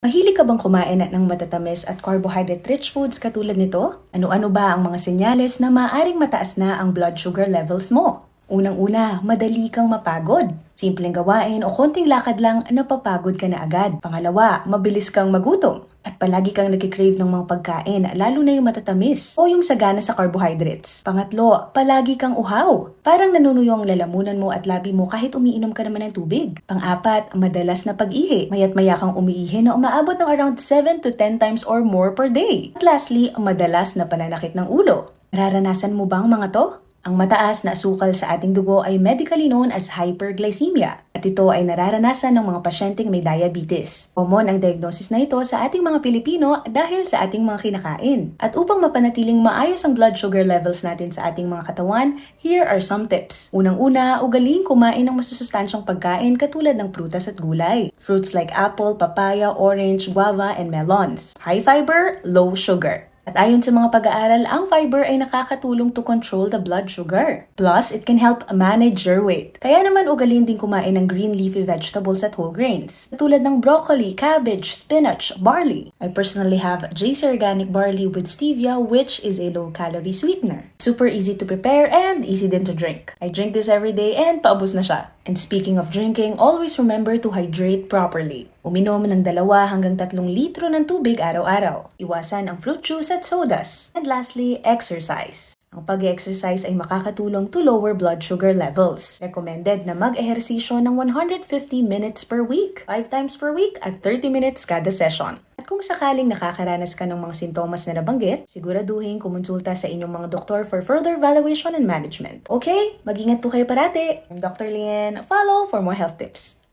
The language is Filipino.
Mahilig ka bang kumain ng matatamis at carbohydrate-rich foods katulad nito? Ano-ano ba ang mga senyales na maaaring mataas na ang blood sugar levels mo? Unang-una, madali kang mapagod. Simpleng gawain o konting lakad lang, napapagod ka na agad. Pangalawa, mabilis kang magutom. At palagi kang nagkikrave ng mga pagkain, lalo na yung matatamis o yung sagana sa carbohydrates. Pangatlo, palagi kang uhaw. Parang nanunuyo ang lalamunan mo at labi mo kahit umiinom ka naman ng tubig. Pang-apat, madalas na pag-ihi. Mayat maya kang umiihi na umaabot ng around 7 to 10 times or more per day. At lastly, madalas na pananakit ng ulo. Nararanasan mo ba ang mga to? Ang mataas na asukal sa ating dugo ay medically known as hyperglycemia at ito ay nararanasan ng mga pasyenteng may diabetes. Common ang diagnosis na ito sa ating mga Pilipino dahil sa ating mga kinakain. At upang mapanatiling maayos ang blood sugar levels natin sa ating mga katawan, here are some tips. Unang-una, ugaliing kumain ng masusustansyang pagkain katulad ng prutas at gulay. Fruits like apple, papaya, orange, guava, and melons. High fiber, low sugar. At ayon sa mga pag-aaral, ang fiber ay nakakatulong to control the blood sugar. Plus, it can help manage your weight. Kaya naman ugaliin din kumain ng green leafy vegetables at whole grains. Tulad ng broccoli, cabbage, spinach, barley. I personally have JC Organic Barley with stevia, which is a low-calorie sweetener. Super easy to prepare and easy din to drink. I drink this every day and paubos na siya. And speaking of drinking, always remember to hydrate properly. Uminom ng 2 hanggang 3 litro ng tubig araw-araw. Iwasan ang fruit juice at sodas. And lastly, exercise. Ang pag-exercise ay makakatulong to lower blood sugar levels. Recommended na mag-ehersisyo ng 150 minutes per week, 5 times per week at 30 minutes kada session. At kung sakaling nakakaranas ka ng mga sintomas na nabanggit, siguraduhin kumonsulta sa inyong mga doktor for further evaluation and management. Okay? Mag-ingat po kayo parati. I'm Dr. Lian. Follow for more health tips.